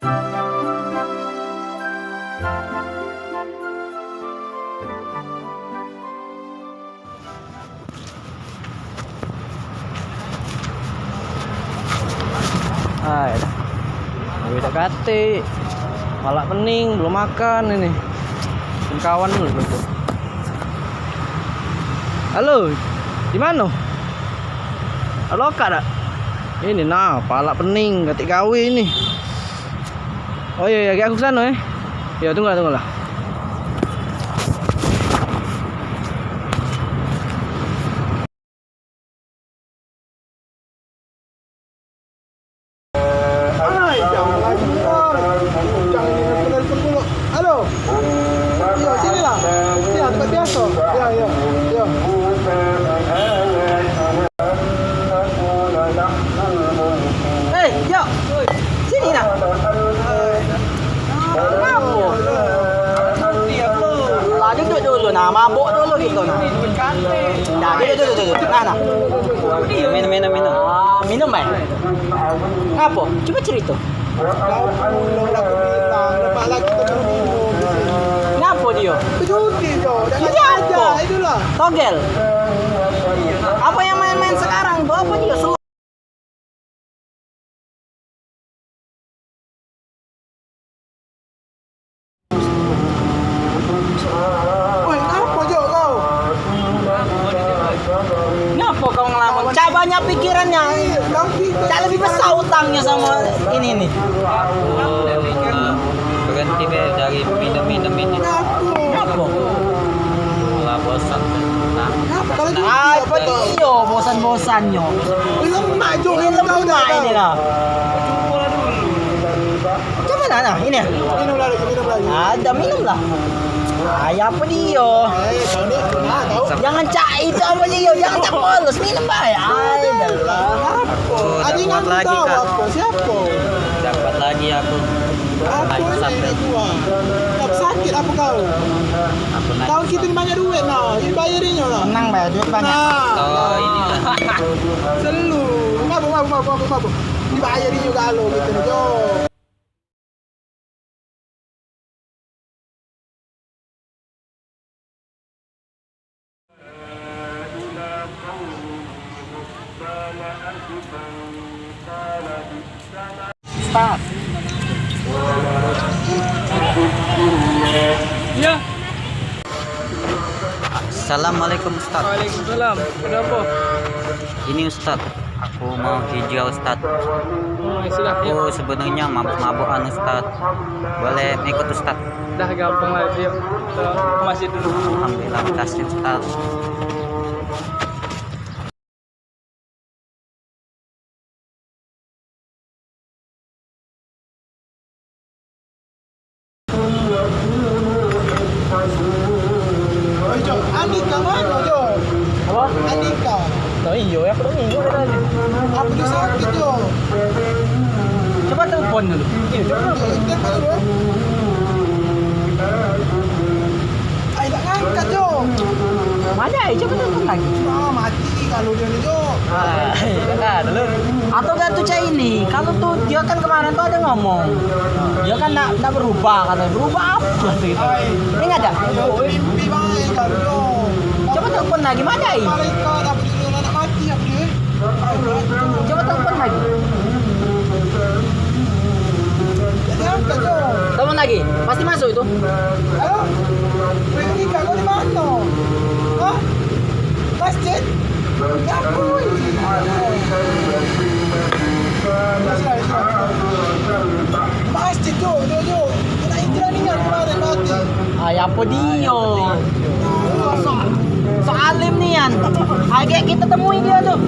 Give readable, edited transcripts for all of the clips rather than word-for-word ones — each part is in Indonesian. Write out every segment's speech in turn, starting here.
Hai, udah kate, malak pening, belum makan ini. Kawan dulu tuh. Halo, di mana? Halo kak, ini nah, palak pening, ketik gawe ini. Oh iya, aku kesana ya. Ya tunggu lah. Halo. Iya, sini lah. Iya, tempat biasa. Iya. Yo. Sini lah. Mabuk. Lah duduk dulu nah, mabuk dulu gitu nah. Nah, duduk. Nah. Minum. Minum baik. Apa? Coba cerita. Lepas lagi kita baru minum. Ngapa dia? Berjudi jo. Ini apa? Itulah. Togel. Apa yang main-main sekarang tuh? Apa dia? Woi, apa jo kau? Ngapa kau ngelamun? Cak banyak pikirannya. Cak lebih besar utangnya sama ini nih. Berhenti deh dari minum ini. Ngapa? Lah bosan. Kalau judi Ah, apa tuh? iyo, bosan-bosannya. Lemak jo. Ini lemak ini lah. Coba nah, ini ya. Minum lagi. Ada minum lah. Ayah apa dia? Ini tahu. Jangan cak itu apa dia? Jangan cak polos, minum baik. Ada lah. Ada yang kuat lagi, tahu Kak. apa? Siapa? Dapat lagi aku. Apa ini gua? Tak sakit apa kau? Aku naik. Tahun kita ni banyak duit nah, dibayarinnya lah. Tenang baik, duit banyak. Nah, Oh ini lah. selalu. Mabuk. Dibayarin juga lo gitu nih, Jo. Start. Ya. Assalamualaikum Ustaz. Waalaikumsalam. Kenapa? Ini Ustaz, aku mau hijrah Ustaz. Aku sebenarnya mabuk-mabukan Ustaz. Boleh ikut Ustaz? Dah gampang lah dia. Ke masjid dulu. Alhamdulillah, kasih Ustaz. Oh, Jo, Andika mana, Jo? Apa? Andika. Oh iya, aku dah minggu tadi. Apa dia sakit, Jo? Coba telepon dulu. Iya, coba. Dia mana dulu? Ay, tak ngangkat, Jo. Mana? Coba telepon lagi. Ah, mati kalau dia ni, Jo. Kan, dulu. Atau kan tuh cah ini, kalau tuh dia kan kemarin tuh ada ngomong, dia kan nak berubah katanya, berubah apa tuh gitu. Ini nggak ada. Mimpi baik kalau, Jo. Coba telepon lagi mana ini? Malaikat apa dia nak mati apa dia? Coba telepon lagi. Dia angkat, Jo. Telepon lagi, pasti masuk itu. Halo? Andika, kau di mana? Hah? Masjid? Ngapui? Masjid, Jo. Dia nak hijrah ni kan kemarin mati. Ay, apa dia? So alim nian. Agak kita temui dia tuh.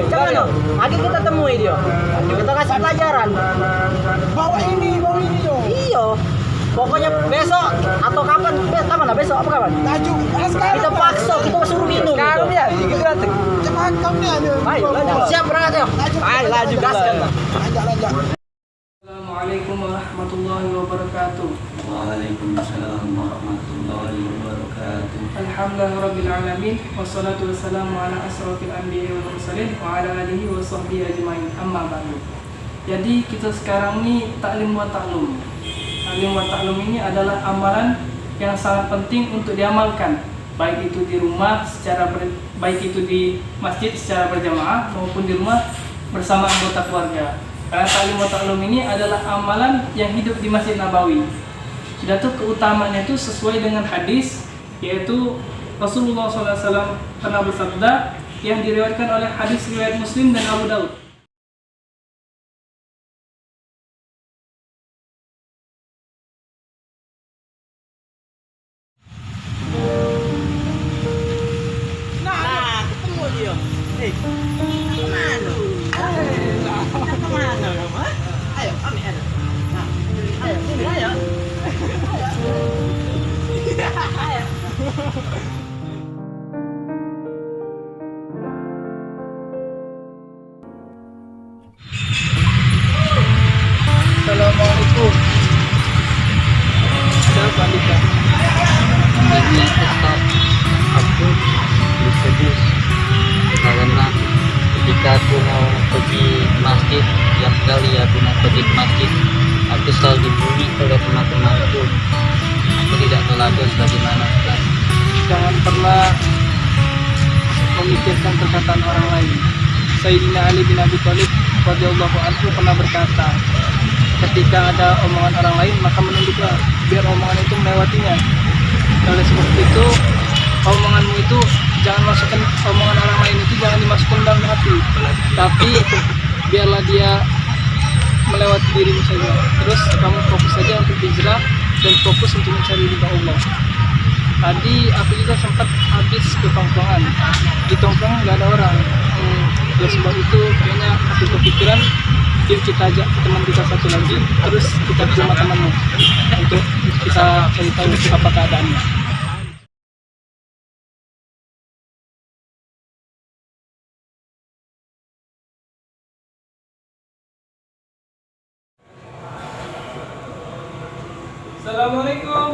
Coba no. Agak kita temui dia. Kita kasih pelajaran. Bawa ini, Jo. Iya. Pokoknya besok atau kapan? Kapan lah besok? Apa kapan? Laju. Sekarang. Kita paksa, kita suruh minum. Sekarang ya. Macam makam ni ada. Siap berangkat ya. Ayo laju gaskan. Lanjak. Assalamualaikum warahmatullahi wabarakatuh. Waalaikumsalam warahmatullahi wabarakatuh. Alhamdulillahirabbil alamin wassalatu wassalamu ala asrofil anbiya'i wal mursalin wa ala alihi wa sahbihi ajmain. Amma ba'du. Jadi kita sekarang ini taklim wa taklum. Taklim wa taklum ini adalah amalan yang sangat penting untuk diamalkan, baik itu di rumah baik itu di masjid secara berjamaah maupun di rumah bersama anggota keluarga. Karena taklim wa taklum ini adalah amalan yang hidup di Masjid Nabawi. Sudah tuh keutamaannya itu sesuai dengan hadis, yaitu Rasulullah SAW pernah bersabda yang diriwayatkan oleh hadis riwayat Muslim dan Abu Daud. Assalamualaikum. Ada apa Andika? Ini Ustaz, aku bersedih karena ketika aku mau pergi masjid, tiap kali aku mau pergi ke masjid, aku selalu dibully oleh teman-temanku. Aku tidak tahu lagi bagaimana, Ustaz. Jangan pernah memikirkan perkataan orang lain. Sayyidina Ali bin Abi Thalib radhiyallahu anhu pernah berkata, ketika ada omongan orang lain maka menunduklah biar omongan itu melewatinya. Oleh sebab itu, omonganmu itu jangan masukkan, omongan orang lain itu jangan dimasukkan dalam hati, tapi biarlah dia melewati dirimu saja. Terus kamu fokus saja untuk hijrah dan fokus untuk mencari ridha Allah. Tadi aku juga sempat habis ke tongkrongan. Di tongkrongan nggak ada orang. Oleh sebab itu kayaknya aku kepikiran, yuk kita ajak teman kita satu lagi, terus kita ke rumah temanmu untuk kita cari tahu apa keadaannya. Assalamualaikum.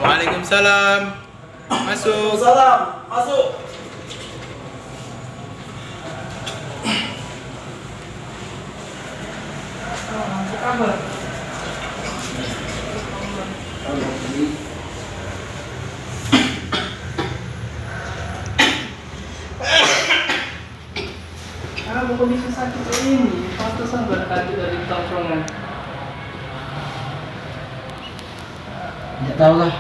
Waalaikumsalam. Masuk. Apa kabar? Kamu kondisi sakit ini, pantesan berkali dari tongkrongan. Tidak tahu lah.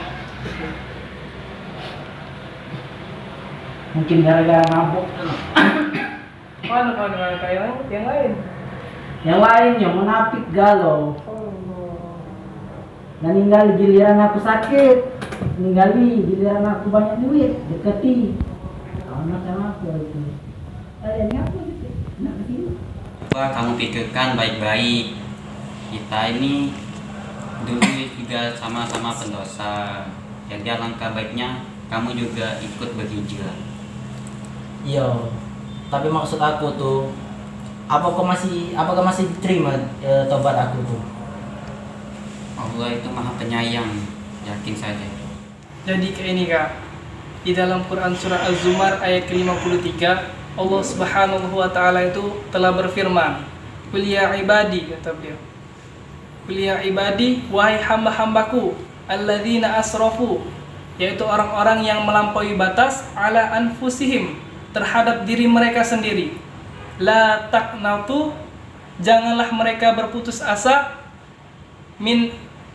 Mungkin gara-gara mabuk. Mana kayak yang lain? Yang lainnya munafik galau. Dan ninggali giliran aku sakit, ninggali giliran aku banyak duit, deketi. Macam apa itu? Ini apa gitu? Nak kesini? Coba kamu pikirkan baik-baik. Kita ini dulu juga sama-sama pendosa. Jadi alangkah baiknya kamu juga ikut berhijrah. Iya. Tapi maksud aku tuh, apakah masih diterima tobat aku tuh? Allah itu maha penyayang, yakin saja. Jadi kayak ini Kak, di dalam Quran surah Az-Zumar ayat ke-53, Allah Subhanahu wa taala itu telah berfirman, "Qul ya ibadi," kata beliau. "Qul ya ibadi, wahai hamba-hambaku, alladzina asrafu," yaitu orang-orang yang melampaui batas, ala anfusihim, terhadap diri mereka sendiri. La taqnatu, janganlah mereka berputus asa min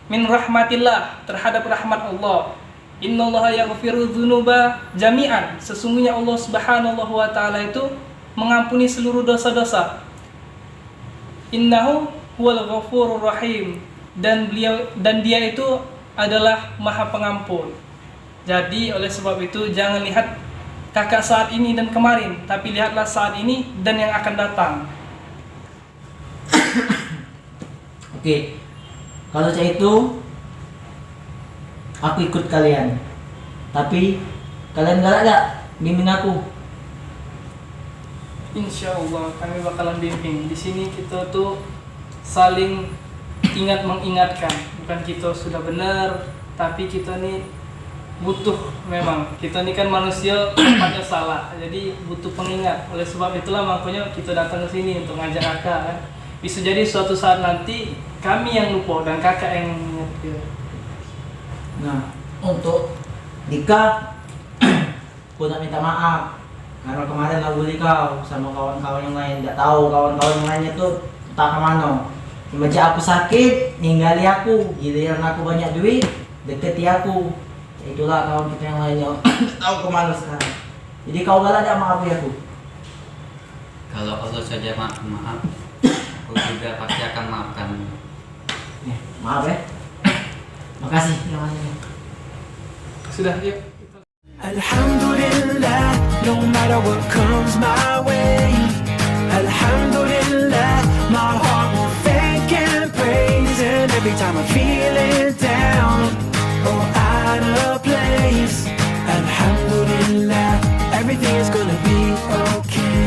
rahmatillah, terhadap rahmat Allah. Innallaha yaghfiru dzunuba jami'an, sesungguhnya Allah Subhanahu wa taala itu mengampuni seluruh dosa-dosa. Innahu huwal ghafurur rahim, dan dia itu adalah Maha Pengampun. Jadi oleh sebab itu jangan lihat kakak saat ini dan kemarin, tapi lihatlah saat ini dan yang akan datang. Oke. Kalau saya itu, aku ikut kalian. Tapi kalian galak gak bimbing aku? Insya Allah kami bakalan bimbing. Di sini kita tuh saling mengingatkan. Bukan kita sudah benar, tapi kita nih butuh, memang kita nih kan manusia tempatnya salah, jadi butuh pengingat. Oleh sebab itulah makanya kita datang ke sini untuk ngajak kakak kan. Bisa jadi suatu saat nanti kami yang lupa dan kakak yang ingat dia. Nah, untuk Dika, aku nak minta maaf karena kemarin aku beli kau sama kawan-kawan yang lain. Tidak tahu kawan-kawan yang lainnya tuh entah kemana. Semenjak aku sakit, ninggali aku. Giliran aku banyak duit, deketi aku. Ya itulah kawan kita yang lainnya. Tidak tahu kemana sekarang. Jadi kau gak ada maafin aku. Kalau Allah saja maaf, aku juga pasti akan maafkan. Maaf ya. Makasih yang lainnya. Sudah, yuk. Alhamdulillah, no matter what comes my way. Alhamdulillah, my heart will thank and praise. And every time I'm feeling down or out of place, Alhamdulillah, everything is gonna be okay.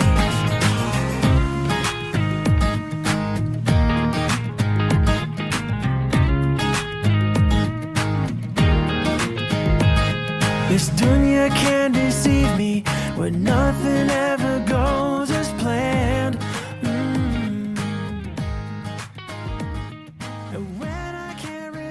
This dunya can deceive me when